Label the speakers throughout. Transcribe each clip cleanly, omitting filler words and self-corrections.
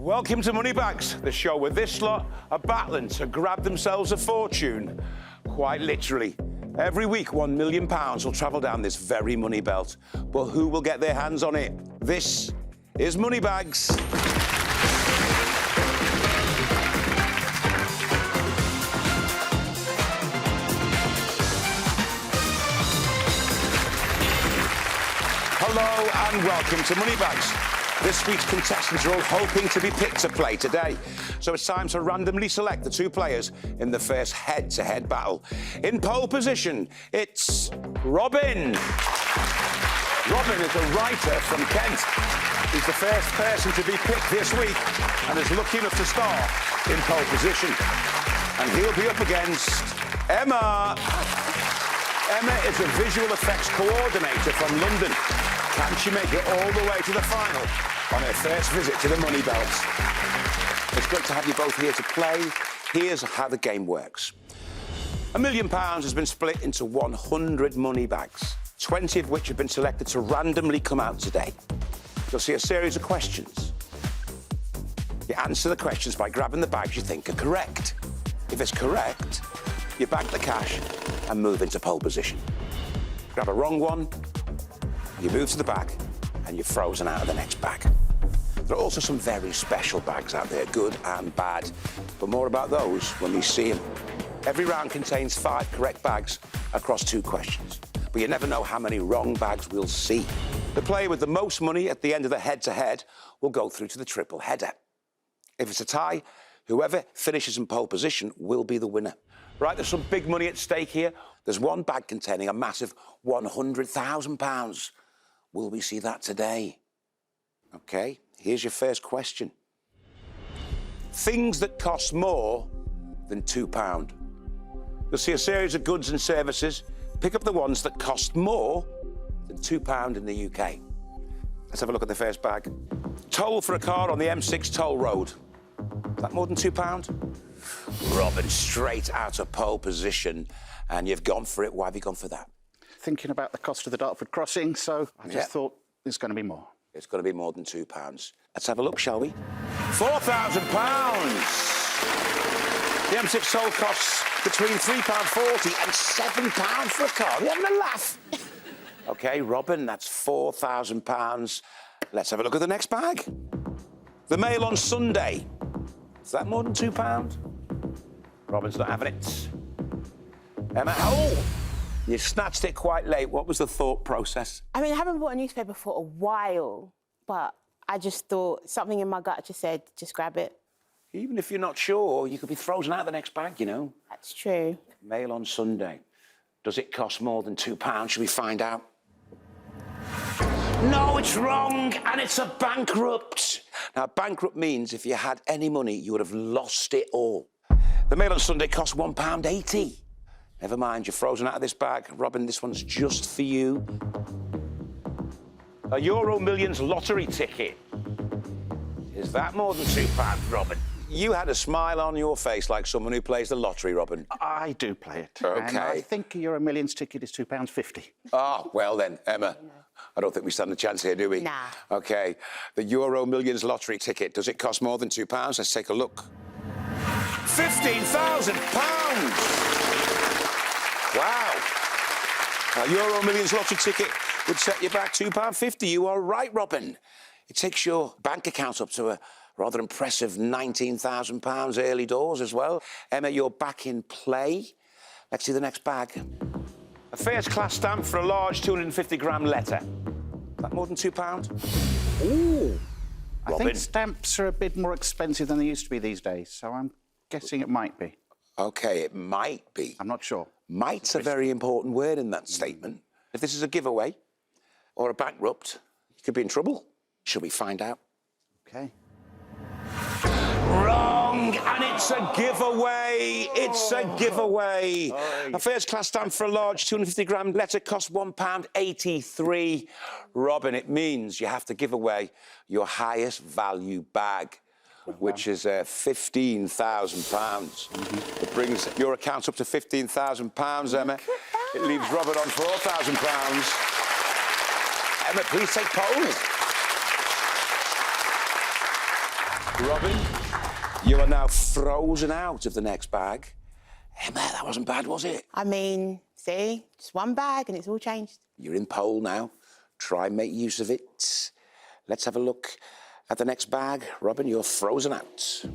Speaker 1: Welcome to Moneybags, the show where this lot are battling to grab themselves a fortune. Quite literally. Every week, £1 million will travel down this very money belt. But who will get their hands on it? This is Moneybags. Hello and welcome to Moneybags. This week's contestants are all hoping to be picked to play today. So it's time to randomly select the two players in the first head-to-head battle. In pole position, it's Robin. Robin is a writer from Kent. He's the first person to be picked this week and is lucky enough to start in pole position. And he'll be up against Emma. Emma is a visual effects coordinator from London. Can she make it all the way to the final on her first visit to the Money Belt? It's great to have you both here to play. Here's how the game works. £1 million has been split into 100 money bags, 20 of which have been selected to randomly come out today. You'll see a series of questions. You answer the questions by grabbing the bags you think are correct. If it's correct, you bag the cash and move into pole position. Grab a wrong one, you move to the bag, and you're frozen out of the next bag. There are also some very special bags out there, good and bad, but more about those when we see them. Every round contains 5 correct bags across 2 questions, but you never know how many wrong bags we'll see. The player with the most money at the end of the head-to-head will go through to the triple header. If it's a tie, whoever finishes in pole position will be the winner. Right, there's some big money at stake here. There's one bag containing a massive £100,000. Will we see that today? OK, here's your first question. Things that cost more than £2. You'll see a series of goods and services. Pick up the ones that cost more than £2 in the UK. Let's have a look at the first bag. Toll for a car on the M6 toll road. Is that more than £2? Robin, straight out of pole position, and you've gone for it. Why have you gone for that?
Speaker 2: Thinking about the cost of the Dartford crossing, so I just thought there's going to be more. It's
Speaker 1: going to be more than £2. Let's have a look, shall we? £4,000! The M6 toll costs between £3.40 and £7 for a car. Are you having a laugh? OK, Robin, that's £4,000. Let's have a look at the next bag. The Mail on Sunday. Is that more than £2? Robin's not having it. Emma, oh! You snatched it quite late. What was the thought process?
Speaker 3: I mean, I haven't bought a newspaper for a while, but I just thought something in my gut just said, just grab it.
Speaker 1: Even if you're not sure, you could be frozen out of the next bag, you know.
Speaker 3: That's true.
Speaker 1: Mail on Sunday. Does it cost more than £2? Should we find out? No, it's wrong, and it's a bankrupt. Now, bankrupt means if you had any money, you would have lost it all. The Mail on Sunday costs £1.80. Never mind, you're frozen out of this bag. Robin, this one's just for you. A Euro Millions lottery ticket. Is that more than £2, Robin? You had a smile on your face like someone who plays the lottery, Robin.
Speaker 2: I do play it.
Speaker 1: OK.
Speaker 2: And I think a Euro Millions ticket is £2.50.
Speaker 1: Ah, well then, Emma. I don't think we stand a chance here, do we?
Speaker 3: Nah.
Speaker 1: OK. The Euro Millions lottery ticket, does it cost more than £2? Let's take a look. £15,000! Wow. A Euro Millions lottery ticket would set you back £2.50. You are right, Robin. It takes your bank account up to a rather impressive £19,000 early doors as well. Emma, you're back in play. Let's see the next bag. A first-class stamp for a large 250-gram letter. Is that more than £2? Ooh.
Speaker 2: I think stamps are a bit more expensive than they used to be these days, so I'm guessing it might be.
Speaker 1: OK, it might be.
Speaker 2: I'm not sure.
Speaker 1: Might's a very important word in that statement. If this is a giveaway or a bankrupt, you could be in trouble. Shall we find out?
Speaker 2: OK.
Speaker 1: Wrong! And it's a giveaway! It's a giveaway! A first-class stamp for a large 250-gram letter costs £1.83. Robin, it means you have to give away your highest value bag, which is £15,000. It brings your account up to £15,000, Emma. It leaves Robert on £4,000. Emma, please take pole. Robin, you are now frozen out of the next bag. Emma, that wasn't bad, was it?
Speaker 3: I mean, see, just one bag and it's all changed.
Speaker 1: You're in pole now. Try and make use of it. Let's have a look at the next bag. Robin, you're frozen out.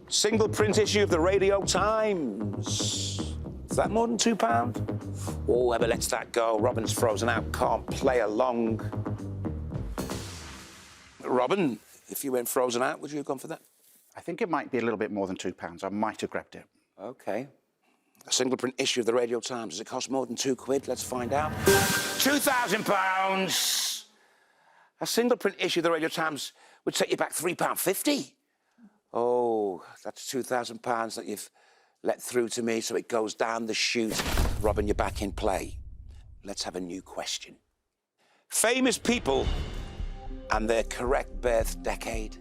Speaker 1: Single print issue of the Radio Times. Is that more than £2? Oh, Emma lets that go. Robin's frozen out. Can't play along. Robin, if you went frozen out, would you have gone for that?
Speaker 2: I think it might be a little bit more than £2. I might have grabbed it.
Speaker 1: OK. A single print issue of the Radio Times. Does it cost more than £2? Let's find out. £2,000. A single print issue of the Radio Times would set you back £3.50. Oh, that's £2,000 that you've let through to me, so it goes down the chute. Robin, you're back in play. Let's have a new question. Famous people and their correct birth decade.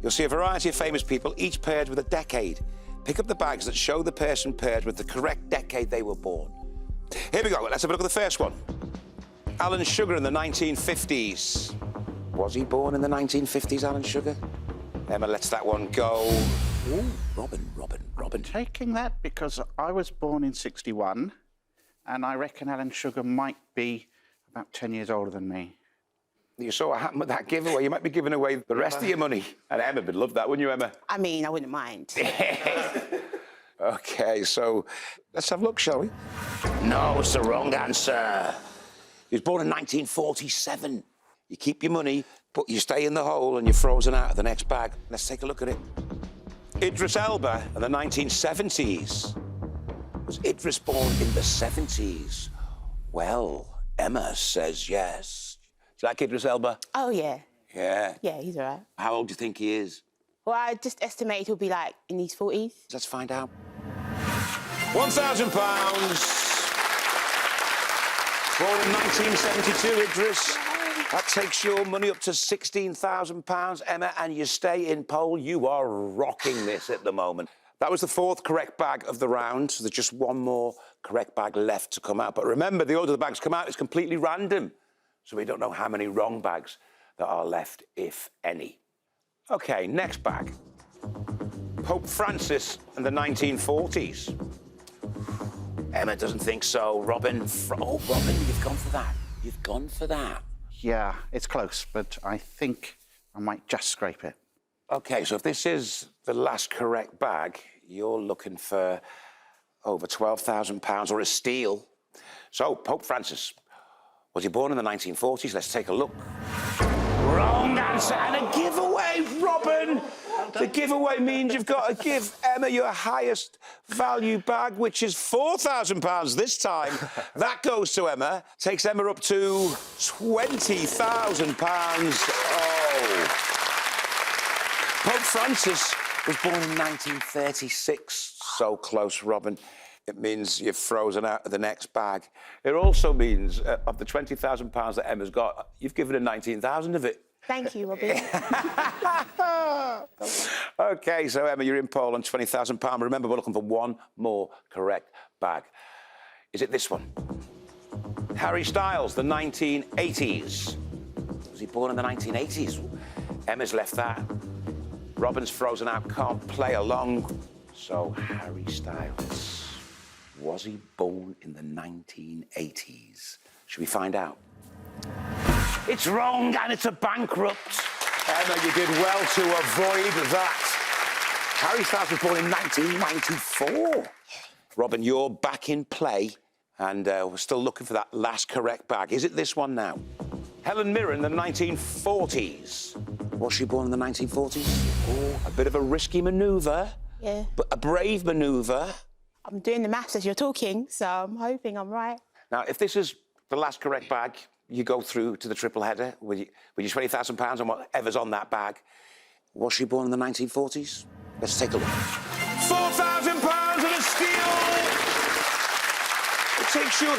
Speaker 1: You'll see a variety of famous people, each paired with a decade. Pick up the bags that show the person paired with the correct decade they were born. Here we go. Let's have a look at the first one. Alan Sugar in the 1950s. Was he born in the 1950s, Alan Sugar? Emma lets that one go. Ooh, Robin.
Speaker 2: Taking that because I was born in 61, and I reckon Alan Sugar might be about 10 years older than me.
Speaker 1: You saw what happened with that giveaway. You might be giving away the rest of your money. And Emma would love that, wouldn't you, Emma?
Speaker 3: I mean, I wouldn't mind.
Speaker 1: OK, so let's have a look, shall we? No, it's the wrong answer. He was born in 1947. You keep your money, but you stay in the hole and you're frozen out of the next bag. Let's take a look at it. Idris Elba in the 1970s. Was Idris born in the 70s? Well, Emma says yes. Do you like Idris Elba?
Speaker 3: Oh, yeah.
Speaker 1: Yeah?
Speaker 3: Yeah, he's all right.
Speaker 1: How old do you think he is?
Speaker 3: Well, I just estimate he'll be, like, in his 40s.
Speaker 1: Let's find out. £1,000. Born in 1972, Idris. That takes your money up to £16,000, Emma, and you stay in pole. You are rocking this at the moment. That was the fourth correct bag of the round, so there's just one more correct bag left to come out. But remember, the order the bags come out is completely random, so we don't know how many wrong bags there are left, if any. OK, next bag. Pope Francis in the 1940s. Emma doesn't think so. Robin, oh, Robin, you've gone for that. You've gone for that.
Speaker 2: Yeah, it's close, but I think I might just scrape it.
Speaker 1: OK, so if this is the last correct bag, you're looking for over £12,000 or a steal. So, Pope Francis, was he born in the 1940s? Let's take a look. Wrong answer and a giveaway, Robin! The giveaway means you've got to give Emma your highest value bag, which is £4,000 this time. That goes to Emma. Takes Emma up to £20,000. Oh. Pope Francis was born in 1936. So close, Robin. It means you're frozen out of the next bag. It also means, of the £20,000 that Emma's got, you've given her 19,000 of it.
Speaker 3: Thank you, Robbie.
Speaker 1: OK, so, Emma, you're in pole on £20,000. Remember, we're looking for one more correct bag. Is it this one? Harry Styles, the 1980s. Was he born in the 1980s? Emma's left that. Robin's frozen out, can't play along. So, Harry Styles. Was he born in the 1980s? Should we find out? It's wrong, and it's a bankrupt. Emma, you did well to avoid that. Harry Styles was born in 1994. Robin, you're back in play, and we're still looking for that last correct bag. Is it this one now? Helen Mirren in the 1940s. Was she born in the 1940s? Oh, a bit of a risky manoeuvre.
Speaker 3: Yeah.
Speaker 1: But a brave manoeuvre.
Speaker 3: I'm doing the maths as you're talking, so I'm hoping I'm right.
Speaker 1: Now, if this is the last correct bag, you go through to the triple header with your £20,000 and whatever's on that bag. Was she born in the 1940s? Let's take a look. £4,000 and a steal! It takes your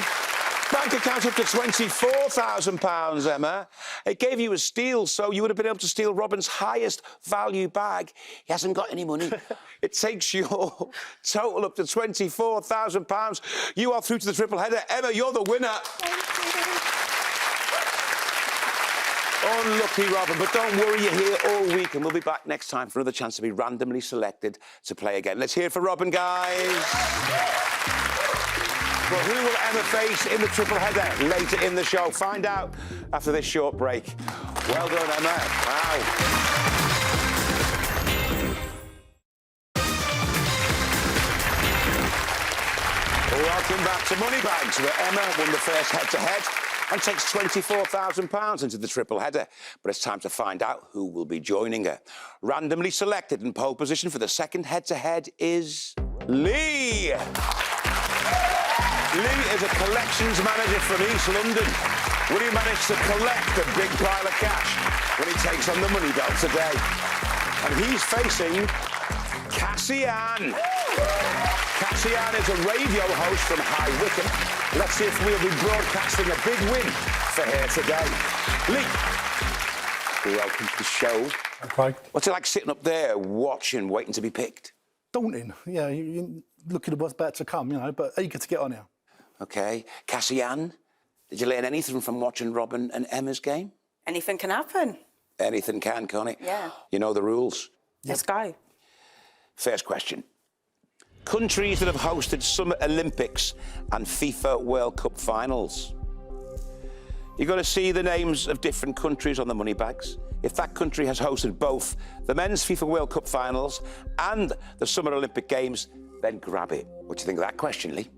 Speaker 1: bank account up to £24,000, Emma. It gave you a steal, so you would have been able to steal Robin's highest value bag. He hasn't got any money. It takes your total up to £24,000. You are through to the triple header. Emma, you're the winner. Unlucky, Robin, but don't worry, you're here all week and we'll be back next time for another chance to be randomly selected to play again. Let's hear it for Robin, guys. Well, who will Emma face in the triple header later in the show? Find out after this short break. Well done, Emma. Wow. Welcome back to Moneybags, where Emma won the first head-to-head and takes £24,000 into the triple header. But it's time to find out who will be joining her. Randomly selected in pole position for the second head-to-head is Lee. Lee is a collections manager from East London. Will he manage to collect a big pile of cash when he takes on the money belt today? And he's facing Cassian. Cassian is a radio host from High Wycombe. Let's see if we'll be broadcasting a big win for her today. Lee, welcome to the show.
Speaker 4: Okay.
Speaker 1: What's it like sitting up there watching, waiting to be picked?
Speaker 4: Daunting, yeah. You looking at what's about to come, you know, but eager to get on here.
Speaker 1: OK. Cassian, did you learn anything from watching Robin and Emma's game?
Speaker 5: Anything can happen.
Speaker 1: Anything can, can't it?
Speaker 5: Yeah.
Speaker 1: You know the rules.
Speaker 5: Let's go.
Speaker 1: First question. Countries that have hosted Summer Olympics and FIFA World Cup finals. You've got to see the names of different countries on the money bags. If that country has hosted both the men's FIFA World Cup finals and the Summer Olympic Games, then grab it. What do you think of that question, Lee?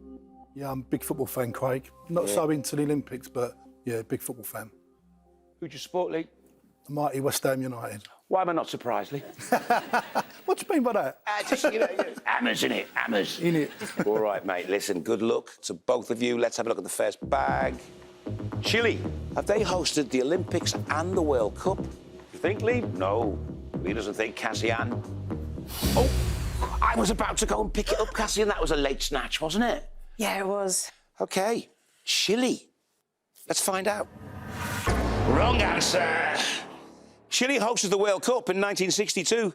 Speaker 4: Yeah, I'm a big football fan, Craig. Not so into the Olympics, but, yeah, big football fan.
Speaker 1: Who'd you support, Lee?
Speaker 4: The mighty West Ham United.
Speaker 1: Why am I not surprised, Lee?
Speaker 4: What do you mean by that?
Speaker 1: Just, you know, hammers in it, hammers.
Speaker 4: In it.
Speaker 1: All right, mate, listen, good luck to both of you. Let's have a look at the first bag. Chile, have they hosted the Olympics and the World Cup? You think, Lee? No. Lee doesn't think. Cassian? Oh, I was about to go and pick it up, Cassian. That was a late snatch, wasn't it?
Speaker 5: Yeah, it was.
Speaker 1: OK. Chile. Let's find out. Wrong answer. Chile hosted the World Cup in 1962,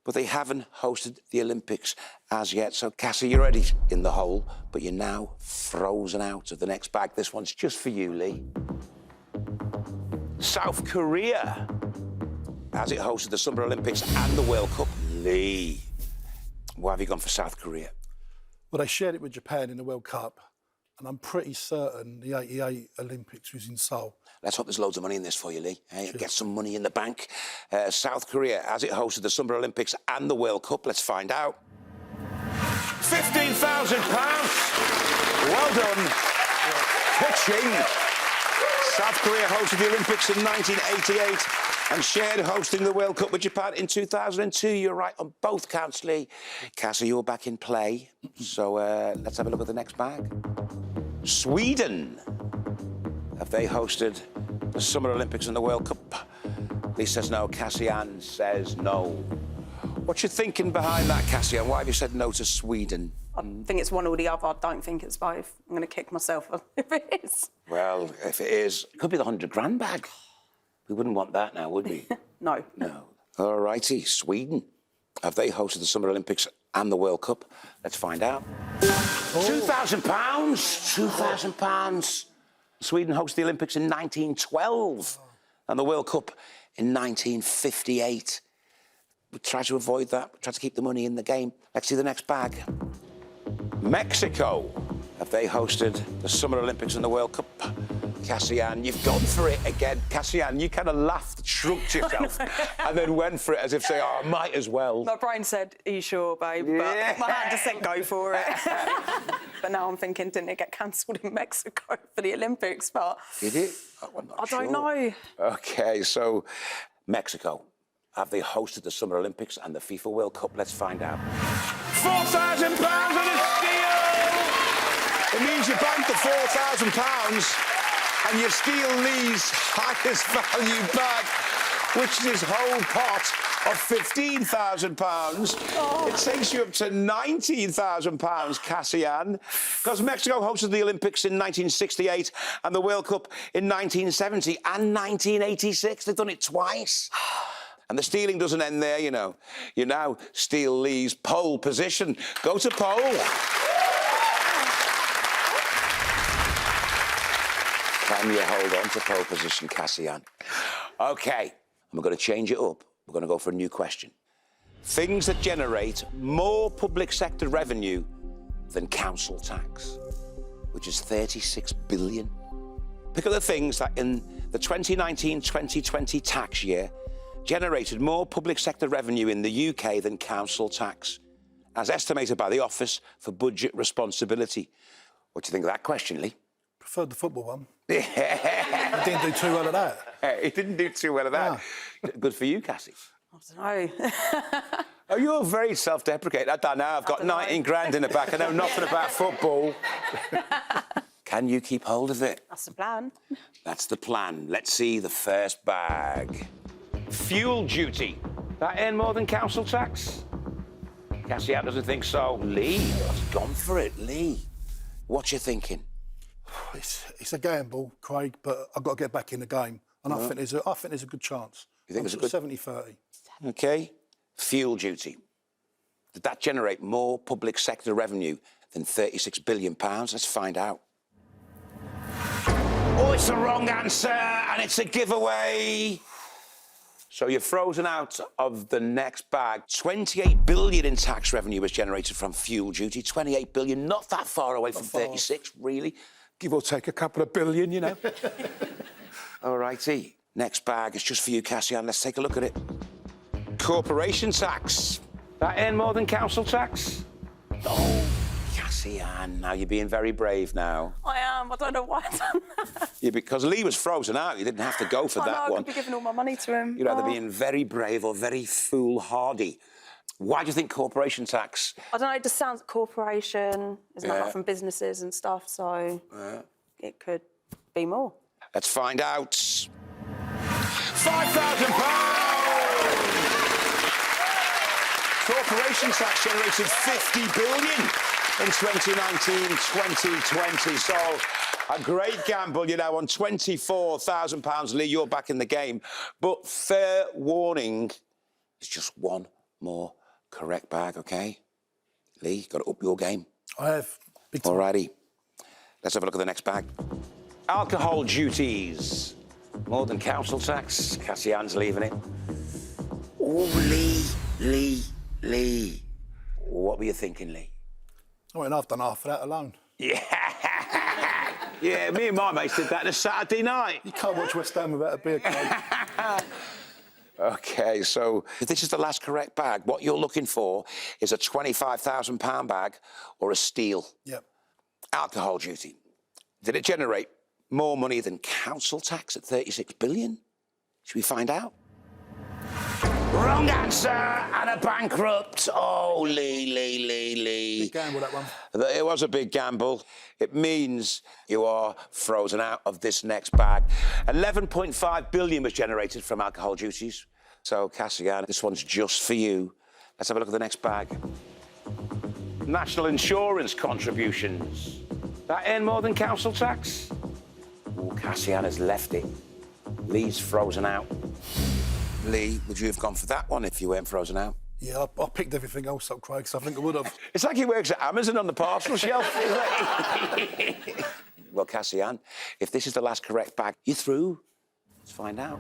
Speaker 1: but they haven't hosted the Olympics as yet. So, Cassie, you're already in the hole, but you're now frozen out of the next bag. This one's just for you, Lee. South Korea, as it hosted the Summer Olympics and the World Cup. Lee, why have you gone for South Korea?
Speaker 4: Well, they shared it with Japan in the World Cup, and I'm pretty certain the '88 Olympics was in Seoul.
Speaker 1: Let's hope there's loads of money in this for you, Lee. Hey, get some money in the bank. South Korea, as it hosted the Summer Olympics and the World Cup. Let's find out. £15,000. Well done. Pitching. South Korea hosted the Olympics in 1988 and shared hosting the World Cup with Japan in 2002. You're right on both counts, Lee. Cassie, you're back in play. So let's have a look at the next bag. Sweden. Have they hosted the Summer Olympics and the World Cup? Lee says no. Cassian says no. What you thinking behind that, Cassian? Why have you said no to Sweden?
Speaker 5: I think it's one or the other. I don't think it's both. I'm going to kick myself if it is.
Speaker 1: Well, if it is, it could be the 100 grand bag. We wouldn't want that now, would we?
Speaker 5: No.
Speaker 1: No. All righty, Sweden. Have they hosted the Summer Olympics and the World Cup? Let's find out. £2,000. £2,000. Sweden hosted the Olympics in 1912 and the World Cup in 1958. We try to avoid that. We try to keep the money in the game. Let's see the next bag. Mexico. Have they hosted the Summer Olympics and the World Cup? Cassian, you've gone for it again. Cassian, you kind of laughed, shrugged yourself, and then went for it as if saying, oh, I might as well.
Speaker 5: My brain said, are you sure, babe?
Speaker 1: Yeah.
Speaker 5: But my hand just said, go for it. But now I'm thinking, didn't it get cancelled in Mexico for the Olympics? But
Speaker 1: Did it? Oh,
Speaker 5: I don't know.
Speaker 1: OK, so Mexico. Have they hosted the Summer Olympics and the FIFA World Cup? Let's find out. £4,000 and a steal! It means you banked the £4,000 and you steal Lee's highest value bag, which is his whole pot of £15,000. Oh. It takes you up to £19,000, Cassian, because Mexico hosted the Olympics in 1968 and the World Cup in 1970 and 1986. They've done it twice. And the stealing doesn't end there, you know. You now steal Lee's pole position. Go to pole. Can you hold on to pole position, Cassian? OK, and we're going to change it up. We're going to go for a new question. Things that generate more public sector revenue than council tax, which is 36 billion. Pick up the things that in the 2019-2020 tax year generated more public sector revenue in the UK than council tax, as estimated by the Office for Budget Responsibility. What do you think of that question, Lee?
Speaker 4: Preferred the football one. I didn't do too well at that.
Speaker 1: He didn't do too well at that. No. Good for you, Cassie.
Speaker 5: I don't know.
Speaker 1: Oh, you're very self-deprecating. I don't know. I've got 19 grand in the back. I know nothing about football. Can you keep hold of it?
Speaker 5: That's the plan.
Speaker 1: That's the plan. Let's see the first bag. Fuel duty. That earn more than council tax? Cassian doesn't think so. Lee has gone for it. Lee, what you thinking?
Speaker 4: It's a gamble, Craig, but I've got to get back in the game. And I think there's a good chance.
Speaker 1: You think there's a good...
Speaker 4: 70-30.
Speaker 1: OK. Fuel duty. Did that generate more public sector revenue than £36 billion? Let's find out. Oh, it's the wrong answer, and it's a giveaway. So you're frozen out of the next bag. 28 billion in tax revenue was generated from fuel duty. 28 billion, not that far away from 36, really. Give or take a couple of billion, you know. All righty. Next bag is just for you, Cassian. Let's take a look at it. Corporation tax. That earn more than council tax? Oh, Cassian, now you're being very brave now.
Speaker 5: I am. I don't know why I've done that.
Speaker 1: Yeah, because Lee was frozen out. You didn't have to go for that
Speaker 5: I
Speaker 1: one.
Speaker 5: could be giving all my money to him.
Speaker 1: You're either being very brave or very foolhardy. Why do you think corporation tax?
Speaker 5: I don't know, it just sounds corporation, isn't that like from businesses and stuff, so it could be more.
Speaker 1: Let's find out. £5,000! Corporation tax generated 50 billion in 2019-2020. So a great gamble, you know, on £24,000. Lee, you're back in the game. But fair warning, it's just one more correct bag, OK? Lee, you've got to up your game.
Speaker 4: I have. Big time.
Speaker 1: All righty. Let's have a look at the next bag. Alcohol duties. More than council tax. Cassian's leaving it. Oh, Lee. What were you thinking, Lee?
Speaker 4: I mean, I've done half of that alone.
Speaker 1: Yeah. Yeah, me and my mates did that on a Saturday night.
Speaker 4: You can't watch West Ham without a beer, Craig.
Speaker 1: OK, so if this is the last correct bag, what you're looking for is a £25,000 bag or a steal.
Speaker 4: Yep.
Speaker 1: Alcohol duty. Did it generate more money than council tax at 36 billion? Should we find out? Wrong answer and a bankrupt. Oh, Lee.
Speaker 4: Big gamble, that one.
Speaker 1: It was a big gamble. It means you are frozen out of this next bag. 11.5 billion was generated from alcohol duties. So, Cassian, this one's just for you. Let's have a look at the next bag. National insurance contributions. That earn more than council tax? Oh, Cassian has left it. Lee's frozen out. Lee, would you have gone for that one if you weren't frozen out?
Speaker 4: Yeah, I picked everything else up, Craig, so I think I would have.
Speaker 1: It's like he works at Amazon on the parcel shelf. Well, Cassian, if this is the last correct bag, you through? Let's find out.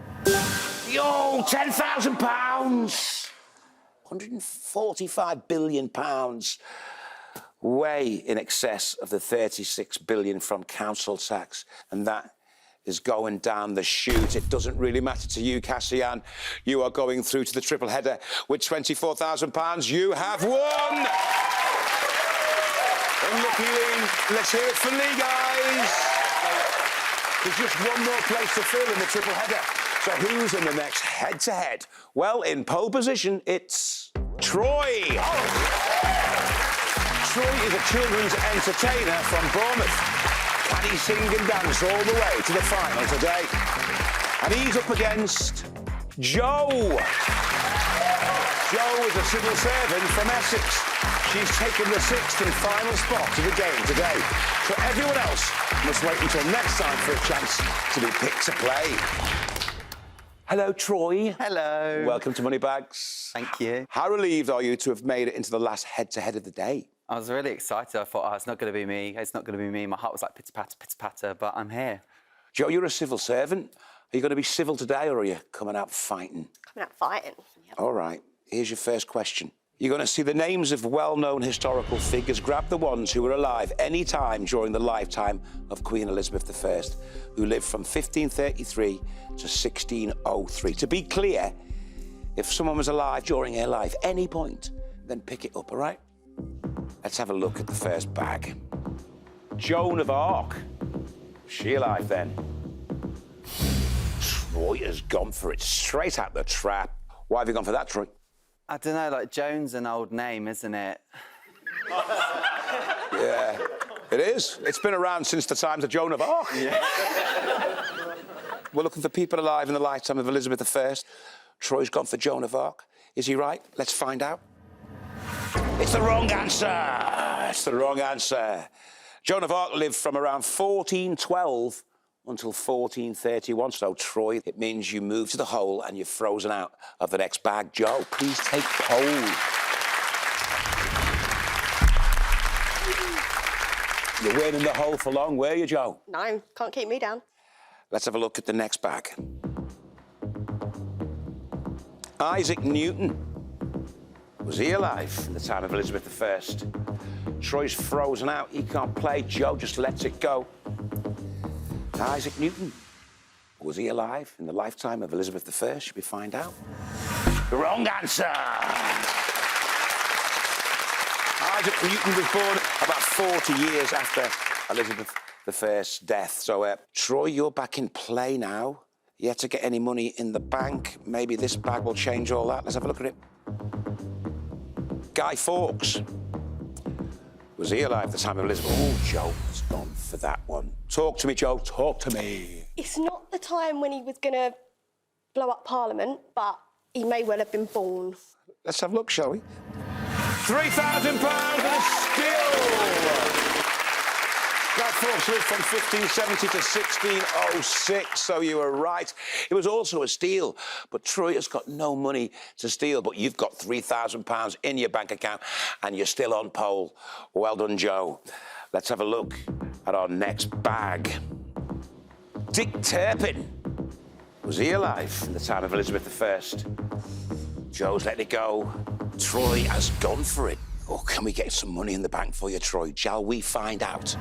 Speaker 1: Yo, £10,000! £145 billion. Way in excess of the 36 billion from council tax. And that is going down the chute. It doesn't really matter to you, Cassian. You are going through to the triple header with £24,000. You have won! Unlucky Lee. Let's hear it for Lee, guys. There's just one more place to fill in the triple header. So who's in the next head-to-head? Well, in pole position, it's Troy. Troy is a children's entertainer from Bournemouth. Can he sing and dance all the way to the final today? And he's up against Joe. Joe is a civil servant from Essex. She's taken the 6th and final spot of the game today. So everyone else must wait until next time for a chance to be picked to play. Hello, Troy.
Speaker 6: Hello.
Speaker 1: Welcome to Moneybags.
Speaker 6: Thank you.
Speaker 1: How relieved are you to have made it into the last head-to-head of the day?
Speaker 6: I was really excited. I thought, oh, it's not going to be me. It's not going to be me. My heart was like pitter-patter, but I'm here.
Speaker 1: Joe, you're a civil servant. Are you going to be civil today, or are you coming out fighting?
Speaker 6: Coming out fighting. Yep.
Speaker 1: All right, here's your first question. You're going to see the names of well-known historical figures. Grab the ones who were alive any time during the lifetime of Queen Elizabeth I, who lived from 1533 to 1603. To be clear, if someone was alive during her life, any point, then pick it up, all right? Let's have a look at the first bag. Joan of Arc. Was she alive then? Troy has gone for it straight out the trap. Why have you gone for that, Troy?
Speaker 7: I don't know, like, Joan's an old name, isn't it?
Speaker 1: Yeah, it is. It's been around since the times of Joan of Arc.
Speaker 7: Yeah.
Speaker 1: We're looking for people alive in the lifetime of Elizabeth I. Troy's gone for Joan of Arc. Is he right? Let's find out. It's the wrong answer. It's the wrong answer. Joan of Arc lived from around 1412 until 1431. So, Troy, it means you move to the hole and you're frozen out of the next bag. Joe, please take hold. You weren't in the hole for long, were you, Joe?
Speaker 6: No, can't keep me down.
Speaker 1: Let's have a look at the next bag. Isaac Newton. Was he alive in the time of Elizabeth I? Troy's frozen out. He can't play. Joe just lets it go. Isaac Newton. Was he alive in the lifetime of Elizabeth I? Should we find out? The wrong answer. Isaac Newton was born about 40 years after Elizabeth I's death. So, Troy, you're back in play now. Yet to get any money in the bank. Maybe this bag will change all that. Let's have a look at it. Guy Fawkes. Was he alive at the time of Elizabeth? Oh, Joe has gone for that one. Talk to me, Joe. Talk to me.
Speaker 6: It's not the time when he was going to blow up Parliament, but he may well have been born.
Speaker 1: Let's have a look, shall we? £3,000 and a steal! Guy Fawkes lived from 1570 to 1606, so you were right. It was also a steal, but Troy has got no money to steal, but you've got £3,000 in your bank account and you're still on pole. Well done, Joe. Let's have a look at our next bag. Dick Turpin. Was he alive in the time of Elizabeth I? Joe's letting it go. Troy has gone for it. Oh, can we get some money in the bank for you, Troy? Shall we find out?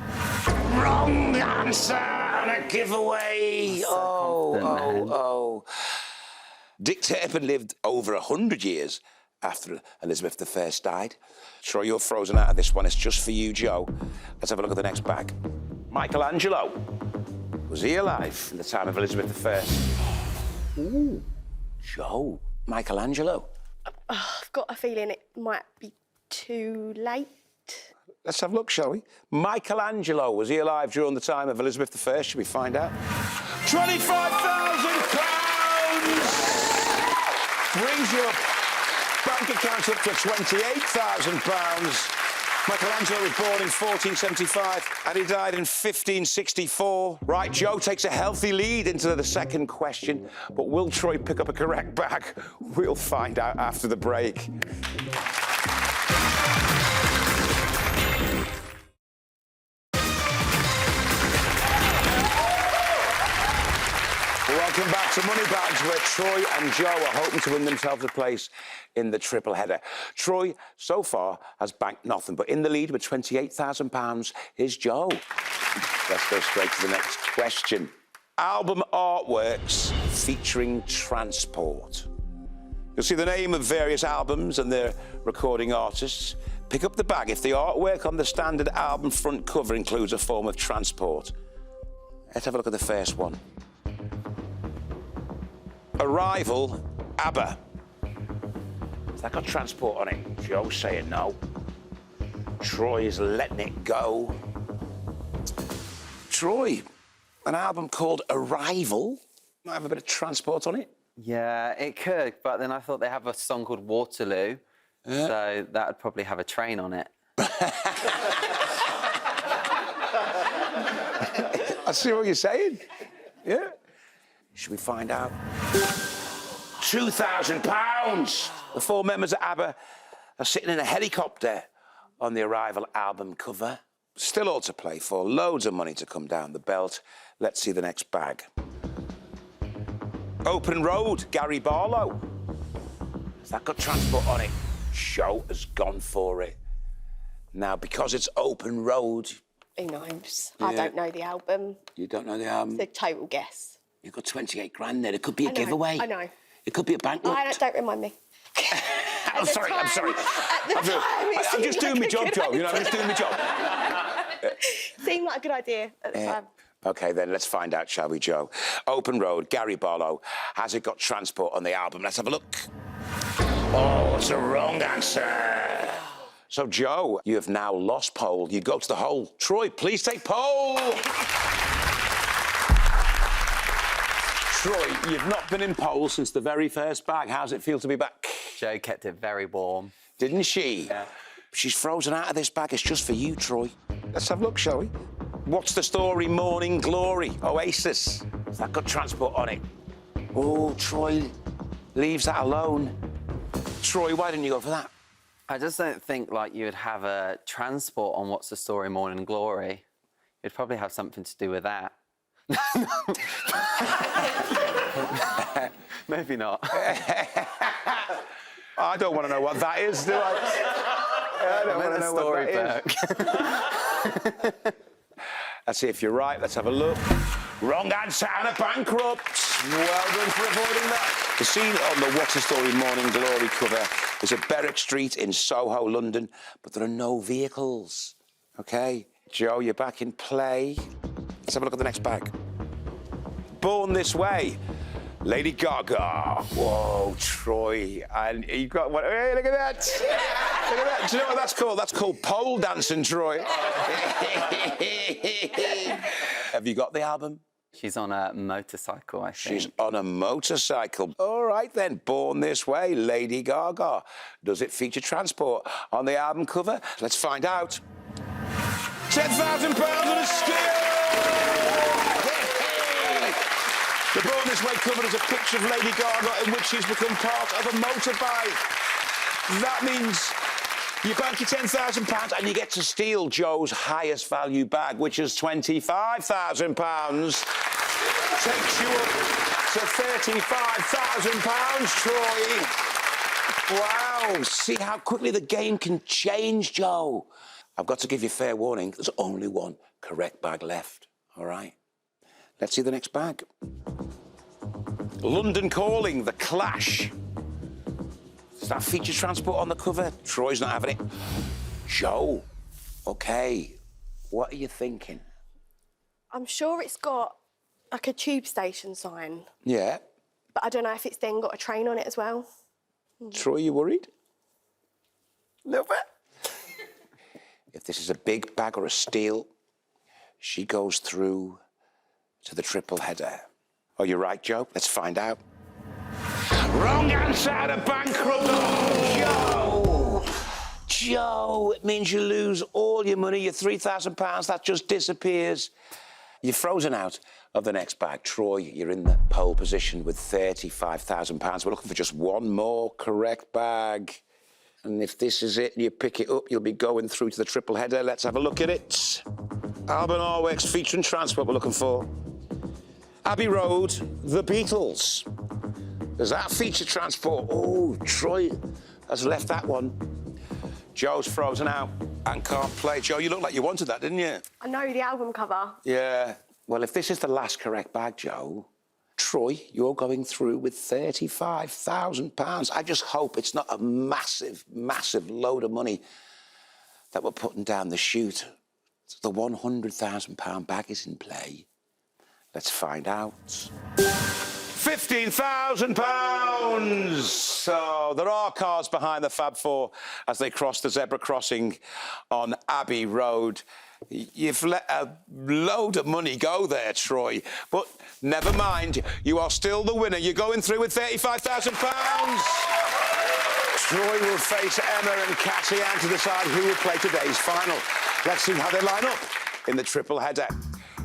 Speaker 1: Wrong answer and a giveaway. Oh. Dick Turpin lived over 100 years after Elizabeth I died. Troy, you're frozen out of this one. It's just for you, Joe. Let's have a look at the next bag. Michelangelo. Was he alive in the time of Elizabeth I? Ooh, Joe. Michelangelo.
Speaker 6: I've got a feeling it might be too late.
Speaker 1: Let's have a look, shall we? Michelangelo, was he alive during the time of Elizabeth I? Should we find out? £25,000! Brings your bank account up to £28,000. Michelangelo was born in 1475 and he died in 1564. Right, Joe takes a healthy lead into the second question, but will Troy pick up a correct bag? We'll find out after the break. Welcome back to Moneybags, where Troy and Joe are hoping to win themselves a place in the triple header. Troy, so far, has banked nothing, but in the lead with £28,000 is Joe. Let's go straight to the next question. Album artworks featuring transport. You'll see the name of various albums and their recording artists. Pick up the bag if the artwork on the standard album front cover includes a form of transport. Let's have a look at the first one. Arrival, ABBA. Has that got transport on it? Joe's saying no. Troy is letting it go. Troy, an album called Arrival might have a bit of transport on it.
Speaker 7: Yeah, it could, but then I thought they have a song called Waterloo, so that would probably have a train on it.
Speaker 1: I see what you're saying. Yeah. Should we find out? £2,000! The four members of ABBA are sitting in a helicopter on the Arrival album cover. Still all to play for. Loads of money to come down the belt. Let's see the next bag. Open road, Gary Barlow. Has that got transport on it? Joe has gone for it. Now, because it's open road...
Speaker 6: Who knows? I don't know the album.
Speaker 1: You don't know the album?
Speaker 6: It's a total guess.
Speaker 1: You've got 28 grand there. It could be a
Speaker 6: I know,
Speaker 1: giveaway.
Speaker 6: I know.
Speaker 1: It could be a banknote.
Speaker 6: Don't remind me.
Speaker 1: I'm sorry. I'm just doing my job, Joe. You know, I'm just doing my job.
Speaker 6: Seemed like a good idea at the time.
Speaker 1: OK, then let's find out, shall we, Joe? Open road, Gary Barlow. Has it got transport on the album? Let's have a look. Oh, it's a wrong answer. So, Joe, you have now lost pole. You go to the hole. Troy, please take pole. Troy, you've not been in pole since the very first bag. How's it feel to be back?
Speaker 7: Jo kept it very warm.
Speaker 1: Didn't she?
Speaker 7: Yeah.
Speaker 1: She's frozen out of this bag. It's just for you, Troy. Let's have a look, shall we? What's the story? Morning Glory, Oasis. Has that got transport on it? Oh, Troy leaves that alone. Troy, why didn't you go for that?
Speaker 7: I just don't think like you would have a transport on What's the Story Morning Glory. It'd probably have something to do with that. Maybe not.
Speaker 1: I don't want to know what that is, do I? I don't want to know what that is. Let's see if you're right. Let's have a look. Wrong answer and a bankrupt. Well done for avoiding that. The scene on the What's the Story Morning Glory cover is at Berwick Street in Soho, London, but there are no vehicles. OK? Joe, you're back in play. Let's have a look at the next bag. Born This Way, Lady Gaga. Whoa, Troy. And you got one. Hey, look at that. Look at that. Do you know what that's called? That's called pole dancing, Troy. Have you got the album?
Speaker 7: She's on a motorcycle, I think.
Speaker 1: She's on a motorcycle. All right, then. Born This Way, Lady Gaga. Does it feature transport on the album cover? Let's find out. £10,000 and a skill! The Born This Way cover is a picture of Lady Gaga in which she's become part of a motorbike. That means you bank your £10,000 and you get to steal Joe's highest value bag, which is £25,000. Takes you up to £35,000, Troy. Wow, see how quickly the game can change, Joe. I've got to give you fair warning. There's only one correct bag left, all right? Let's see the next bag. London Calling, The Clash. Does that feature transport on the cover? Troy's not having it. Joe, OK, what are you thinking?
Speaker 6: I'm sure it's got like a tube station sign,
Speaker 1: Yeah.
Speaker 6: but I don't know if it's then got a train on it as well.
Speaker 1: Troy, you worried? A little bit. If this is a big bag or a steal, she goes through to the triple header. Oh, you're right, Joe. Let's find out. Wrong answer, a bankrupt. Oh, Joe! Joe, it means you lose all your money, your £3,000, that just disappears. You're frozen out of the next bag. Troy, you're in the pole position with £35,000. We're looking for just one more correct bag. And if this is it and you pick it up, you'll be going through to the triple header. Let's have a look at it. Alban Orwick's featuring transport we're looking for. Abbey Road, The Beatles. Does that feature transport? Oh, Troy has left that one. Joe's frozen out and can't play. Joe, you look like you wanted that, didn't you?
Speaker 6: I know the album cover.
Speaker 1: Yeah. Well, if this is the last correct bag, Joe, Troy, you're going through with £35,000. I just hope it's not a massive, massive load of money that we're putting down the chute. The £100,000 bag is in play. Let's find out. £15,000! So there are cars behind the Fab Four as they cross the zebra crossing on Abbey Road. You've let a load of money go there, Troy. But never mind, you are still the winner. You're going through with £35,000. Troy will face Emma and Cassie Ann to decide who will play today's final. Let's see how they line up in the triple header.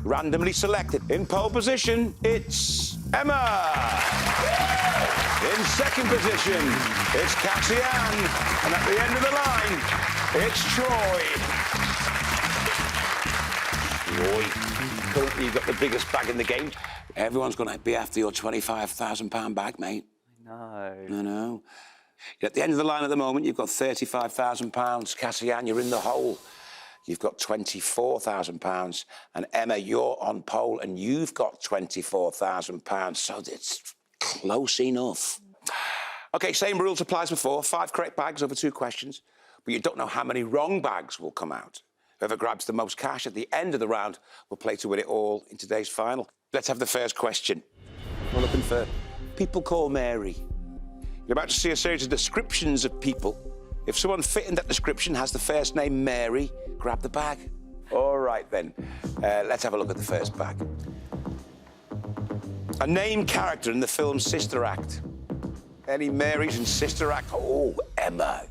Speaker 1: Randomly selected. In pole position, it's Emma. In second position, it's Cassie Ann. And at the end of the line, it's Troy. Troy, currently you've got the biggest bag in the game. Everyone's going to be after your £25,000 bag, mate.
Speaker 7: No.
Speaker 1: I know. You're at the end of the line at the moment. You've got £35,000. Cassian, you're in the hole. You've got £24,000. And Emma, you're on pole and you've got £24,000. So it's close enough. OK, same rules apply as before. 5 correct bags over 2 questions. But you don't know how many wrong bags will come out. Whoever grabs the most cash at the end of the round will play to win it all in today's final. Let's have the first question. We're looking for people called Mary. You're about to see a series of descriptions of people. If someone fitting that description has the first name Mary, grab the bag. All right, then. Let's have a look at the first bag. A named character in the film Sister Act. Any Marys in Sister Act? Oh, Emma.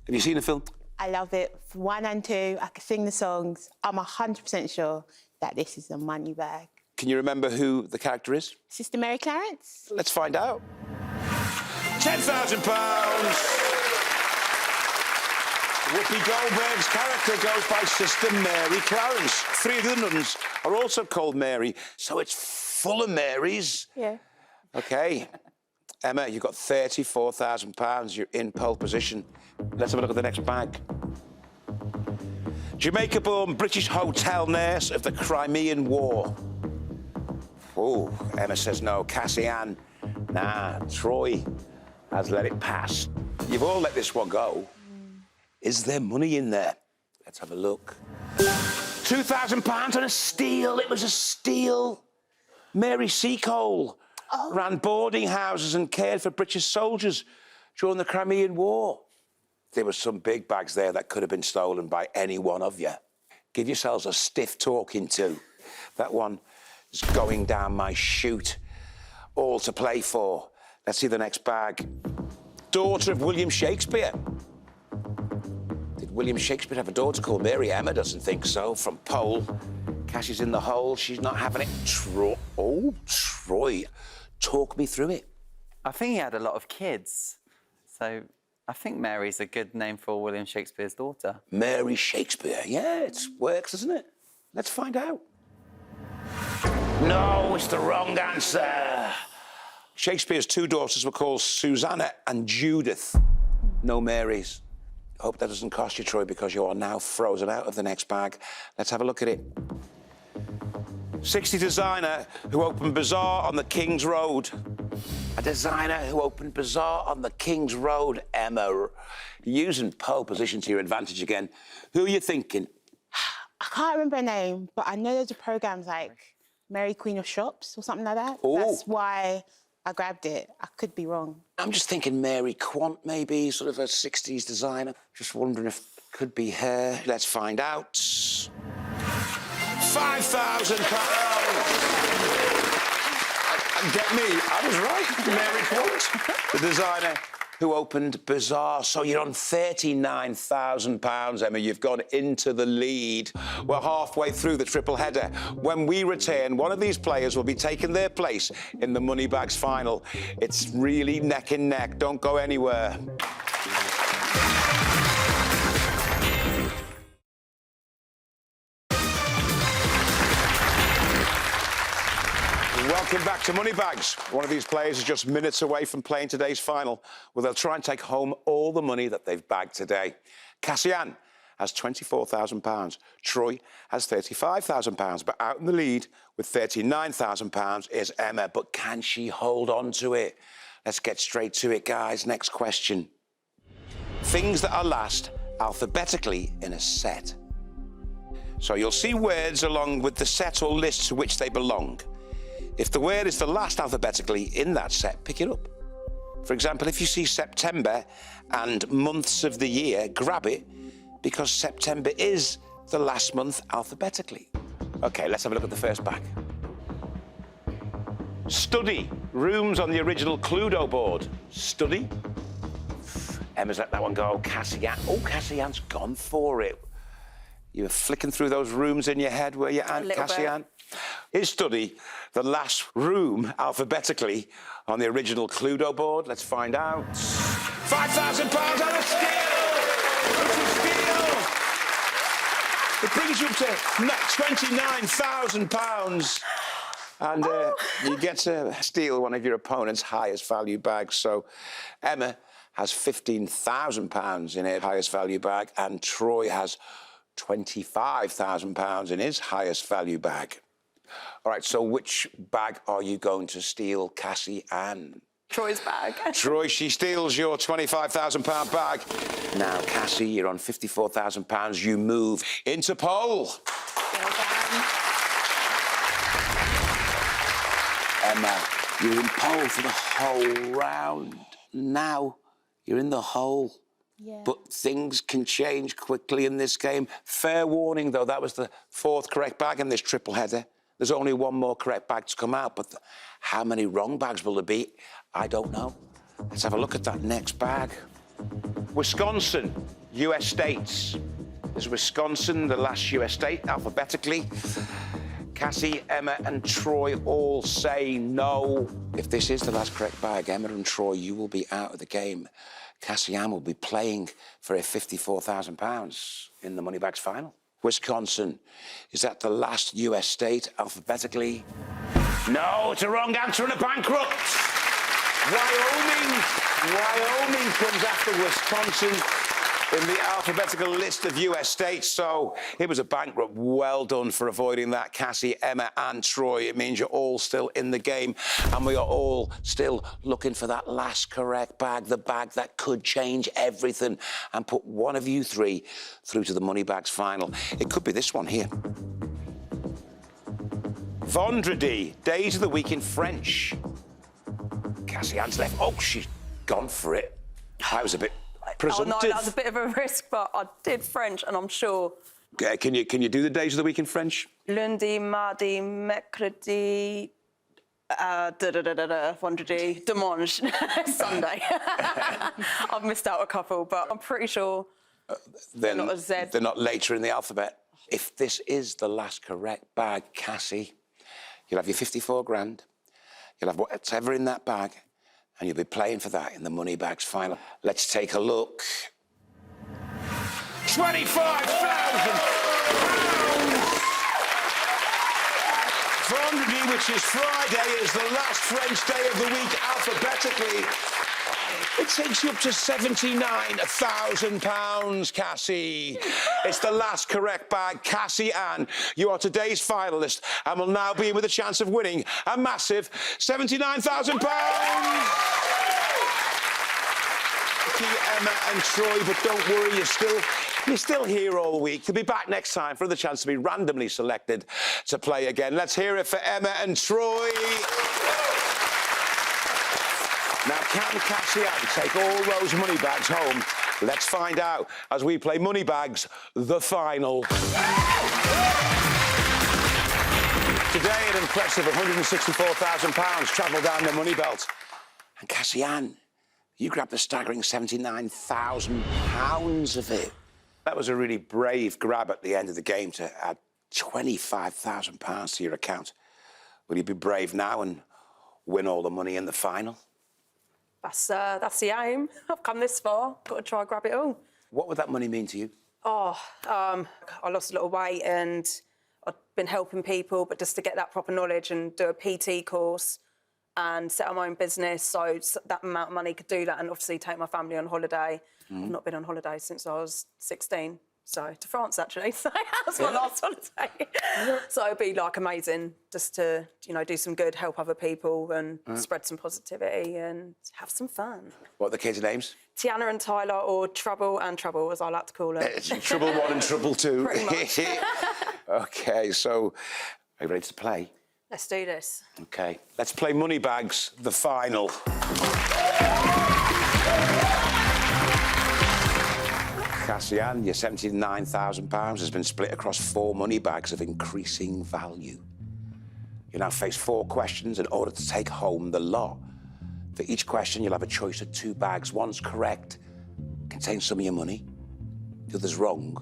Speaker 1: Have you seen the film?
Speaker 3: I love it. 1 and 2, I can sing the songs. I'm 100% sure that this is a money bag.
Speaker 1: Can you remember who the character is?
Speaker 3: Sister Mary Clarence?
Speaker 1: Let's find out. £10,000. Whoopi Goldberg's character goes by Sister Mary Clarence. 3 of the nuns are also called Mary, so it's full of Marys.
Speaker 3: Yeah.
Speaker 1: OK. Emma, you've got £34,000. You're in pole position. Let's have a look at the next bag. Jamaica-born British hotel nurse of the Crimean War. Oh, Emma says no. Cassian, nah. Troy has let it pass. You've all let this one go. Is there money in there? Let's have a look. £2,000 on a steal. It was a steal. Mary Seacole ran boarding houses and cared for British soldiers during the Crimean War. There were some big bags there that could have been stolen by any one of you. Give yourselves a stiff talking to. That one is going down my chute. All to play for. Let's see the next bag. Daughter of William Shakespeare. Did William Shakespeare have a daughter called Mary? Emma doesn't think so. From pole. Cash is in the hole. She's not having it. Troy. Talk me through it.
Speaker 7: I think he had a lot of kids. So I think Mary's a good name for William Shakespeare's daughter.
Speaker 1: Mary Shakespeare. Yeah, it works, doesn't it? Let's find out. No, it's the wrong answer. Shakespeare's 2 daughters were called Susanna and Judith. No Marys. Hope that doesn't cost you, Troy, because you are now frozen out of the next bag. Let's have a look at it. 60 designer who opened Bazaar on the King's Road. A designer who opened Bazaar on the King's Road, Emma. Using pole position to your advantage again. Who are you thinking?
Speaker 3: I can't remember her name, but I know there's a programme like Mary Queen of Shops or something like that.
Speaker 1: Ooh.
Speaker 3: That's why I grabbed it. I could be wrong.
Speaker 1: I'm just thinking Mary Quant, maybe, sort of a 60s designer. Just wondering if it could be her. Let's find out. £5,000. And get me, I was right. Mary Quant, the designer who opened Bazaar. So you're on £39,000, Emma. You've gone into the lead. We're halfway through the triple header. When we return, one of these players will be taking their place in the Moneybags final. It's really neck and neck. Don't go anywhere. Welcome back to Moneybags. One of these players is just minutes away from playing today's final, where they'll try and take home all the money that they've bagged today. Cassian has £24,000. Troy has £35,000. But out in the lead with £39,000 is Emma. But can she hold on to it? Let's get straight to it, guys. Next question. Things that are last alphabetically in a set. So you'll see words along with the set or list to which they belong. If the word is the last alphabetically in that set, pick it up. For example, if you see September and months of the year, grab it, because September is the last month alphabetically. OK, let's have a look at the first bag. Study. Rooms on the original Cluedo board. Study. Emma's let that one go. Cassian. Oh, Cassian's gone for it. You were flicking through those rooms in your head, were you, Aunt Cassian? Is study the last room alphabetically on the original Cluedo board? Let's find out. £5,000 on a steal! It's a steal! brings you up to £29,000. And you get to steal one of your opponent's highest value bags. So Emma has £15,000 in her highest value bag, and Troy has £25,000 in his highest value bag. All right, so which bag are you going to steal, Cassie Ann?
Speaker 5: Troy's bag.
Speaker 1: Troy, she steals your £25,000 bag. Now, Cassie, you're on £54,000. You move into pole. Emma, you're in pole for the whole round. Now, you're in the hole.
Speaker 3: Yeah.
Speaker 1: But things can change quickly in this game. Fair warning, though, that was the fourth correct bag in this triple header. There's only one more correct bag to come out, but how many wrong bags will there be? I don't know. Let's have a look at that next bag. Wisconsin, US states. Is Wisconsin the last US state alphabetically? Cassie, Emma and Troy all say no. If this is the last correct bag, Emma and Troy, you will be out of the game. Cassie Ann will be playing for her £54,000 in the Moneybags final. Wisconsin, is that the last US state alphabetically? No, it's a wrong answer and a bankrupt. Wyoming comes after Wisconsin in the alphabetical list of US states, so it was a bankrupt. Well done for avoiding that, Cassie, Emma and Troy. It means you're all still in the game, and we are all still looking for that last correct bag, the bag that could change everything and put one of you three through to the Moneybags final. It could be this one here. Vendredi, days of the week in French. Cassie Ann's left. Oh, she's gone for it. I was a bit presumptive.
Speaker 5: Oh, no, that was a bit of a risk, but I did French, and I'm sure.
Speaker 1: Can you do the days of the week in French?
Speaker 5: Lundi, mardi, mercredi, vendredi, dimanche, Sunday. I've missed out a couple, but I'm pretty sure they're not a Z.
Speaker 1: They're not later in the alphabet. If this is the last correct bag, Cassie, you'll have your 54 grand. You'll have whatever in that bag, and you'll be playing for that in the Moneybags final. Let's take a look. £25,000! Vendredi, which is Friday, is the last French day of the week alphabetically. It takes you up to £79,000, Cassie. It's the last correct bag. Cassie Ann, you are today's finalist and will now be in with a chance of winning a massive £79,000. Emma and Troy, but don't worry, you're still here all week. You'll be back next time for the chance to be randomly selected to play again. Let's hear it for Emma and Troy. Now, can Cassie Ann take all those money bags home? Let's find out as we play Moneybags, the final. Today, an impressive £164,000 travelled down the money belt. And Cassie Ann, you grabbed a staggering £79,000 of it. That was a really brave grab at the end of the game to add £25,000 to your account. Will you be brave now and win all the money in the final?
Speaker 5: That's the aim. I've come this far. Got to try and grab it all.
Speaker 1: What would that money mean to you?
Speaker 5: I lost a lot of weight and I've been helping people, but just to get that proper knowledge and do a PT course and set up my own business, so that amount of money could do that, and obviously take my family on holiday. I've not been on holiday since I was 16. So, to France, actually. So, that was my last holiday. So, it'd be, like, amazing just to, do some good, help other people and spread some positivity and have some fun.
Speaker 1: What are the kids' names?
Speaker 5: Tiana and Tyler, or Trouble and Trouble, as I like to call them.
Speaker 1: Trouble 1 and Trouble 2.
Speaker 5: Pretty much.
Speaker 1: OK, so are you ready to play?
Speaker 5: Let's do this.
Speaker 1: OK, let's play Moneybags, the final. Cassie Ann, your £79,000 has been split across 4 money bags of increasing value. You now face 4 questions in order to take home the lot. For each question, you'll have a choice of 2 bags. One's correct, contains some of your money. The other's wrong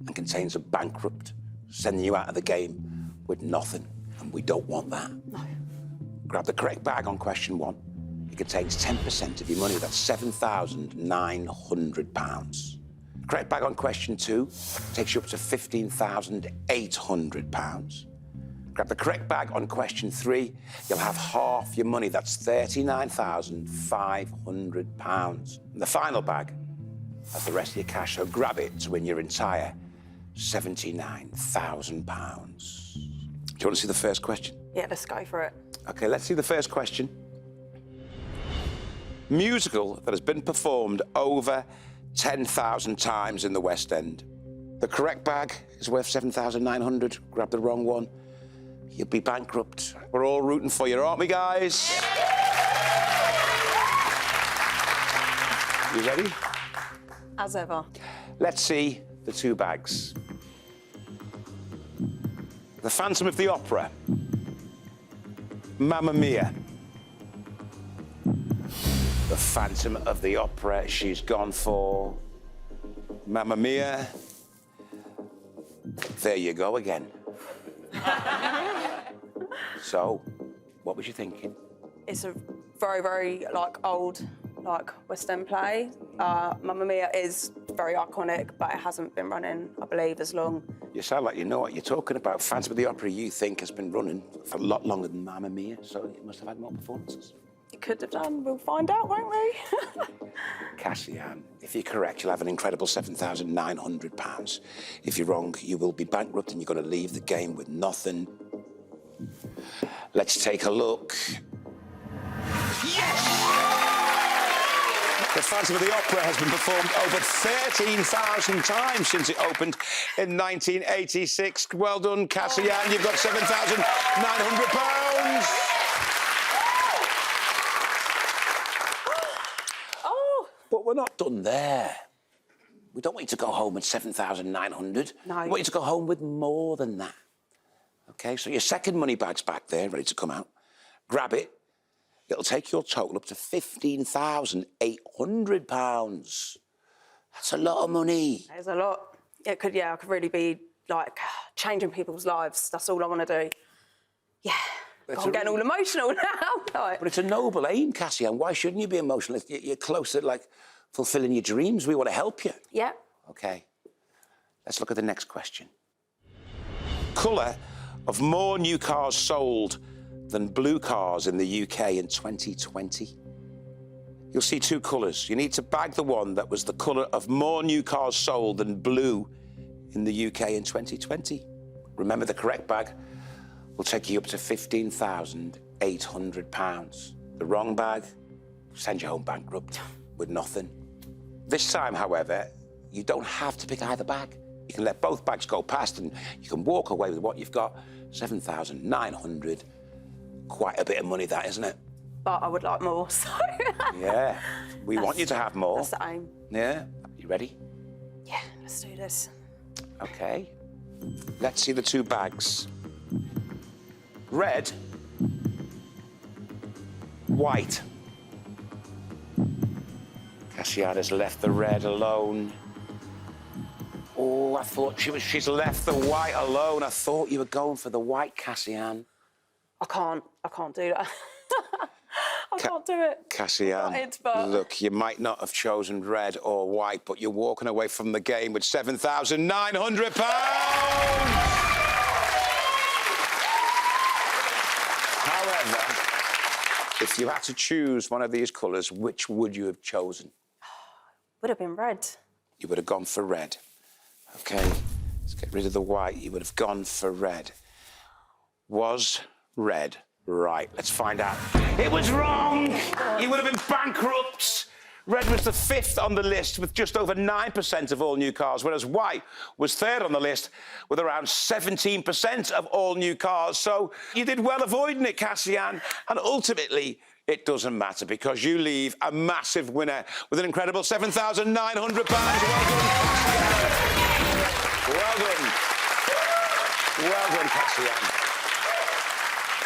Speaker 1: and contains a bankrupt, sending you out of the game with nothing. And we don't want that.
Speaker 5: No.
Speaker 1: Grab the correct bag on question 1. It contains 10% of your money. That's £7,900. Correct bag on question 2 takes you up to £15,800. Grab the correct bag on question 3, you'll have half your money. That's £39,500. And the final bag has the rest of your cash, so grab it to win your entire £79,000. Do you want to see the first question?
Speaker 5: Yeah, let's go for it.
Speaker 1: OK, let's see the first question. Musical that has been performed over 10,000 times in the West End. The correct bag is worth £7,900. Grab the wrong one, you'll be bankrupt. We're all rooting for you, aren't we, guys? You ready?
Speaker 5: As ever.
Speaker 1: Let's see the 2 bags. The Phantom of the Opera. Mamma Mia. The Phantom of the Opera, she's gone for Mamma Mia. There you go again. So, what was you thinking?
Speaker 5: It's a very, very, old, West End play. Mamma Mia is very iconic, but it hasn't been running, I believe, as long.
Speaker 1: You sound like you know what you're talking about. Phantom of the Opera, you think, has been running for a lot longer than Mamma Mia, so it must have had more performances.
Speaker 5: It could have done. We'll find out, won't we?
Speaker 1: Cassian, if you're correct, you'll have an incredible £7,900. If you're wrong, you will be bankrupt and you're going to leave the game with nothing. Let's take a look. Yes! The Phantom of the Opera has been performed over 13,000 times since it opened in 1986. Well done, Cassian. You've got £7,900. But we're not done there. We don't want you to go home with £7,900.
Speaker 5: No.
Speaker 1: We want you to go home with more than that. OK, so your second money bag's back there, ready to come out. Grab it. It'll take your total up to £15,800. That's a lot of money.
Speaker 5: There's a lot. It could, I could really be, changing people's lives. That's all I want to do. Yeah. I'm getting all emotional now.
Speaker 1: But it's a noble aim, Cassian. Why shouldn't you be emotional? You're close to, fulfilling your dreams. We want to help you.
Speaker 5: Yeah.
Speaker 1: OK. Let's look at the next question. Colour of more new cars sold than blue cars in the UK in 2020. You'll see 2 colours. You need to bag the one that was the colour of more new cars sold than blue in the UK in 2020. Remember, the correct bag will take you up to £15,800. The wrong bag will send you home bankrupt with nothing. This time, however, you don't have to pick either bag. You can let both bags go past and you can walk away with what you've got, £7,900. Quite a bit of money, that, isn't it?
Speaker 5: But I would like more, so...
Speaker 1: Yeah, we want you to have more.
Speaker 5: That's the aim.
Speaker 1: Yeah? You ready?
Speaker 5: Yeah, let's do this.
Speaker 1: OK. Let's see the 2 bags. Red. White. Cassiana's left the red alone. Oh, I thought she's left the white alone. I thought you were going for the white, Cassian.
Speaker 5: I can't do that. I can't do it.
Speaker 1: Cassian, look, you might not have chosen red or white, but you're walking away from the game with £7,900. However, if you had to choose one of these colours, which would you have chosen?
Speaker 5: Would have been red.
Speaker 1: You would have gone for red. OK, let's get rid of the white. You would have gone for red. Was red right? Let's find out. It was wrong! You would have been bankrupt. Red was the 5th on the list with just over 9% of all new cars, whereas white was 3rd on the list with around 17% of all new cars. So you did well avoiding it, Cassian, and ultimately it doesn't matter because you leave a massive winner with an incredible £7,900. Well done, Cassian. Well done, Cassian.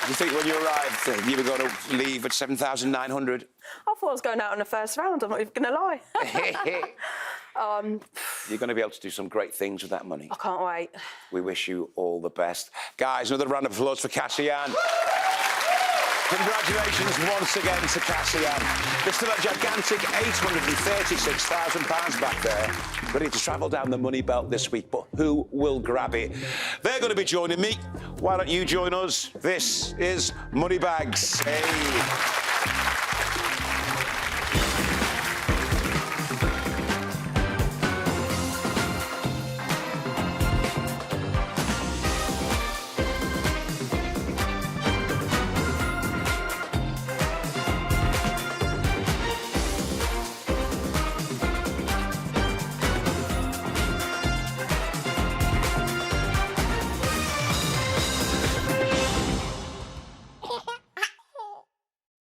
Speaker 1: You think when you arrived you were going to leave at 7,900?
Speaker 5: I thought I was going out in the first round, I'm not even going to lie.
Speaker 1: You're going to be able to do some great things with that money.
Speaker 5: I can't wait.
Speaker 1: We wish you all the best. Guys, another round of applause for Cassian. Congratulations once again to Cassie Ann. There's still a gigantic £836,000 back there, ready to travel down the money belt this week, but who will grab it? They're going to be joining me. Why don't you join us? This is Moneybags. Hey.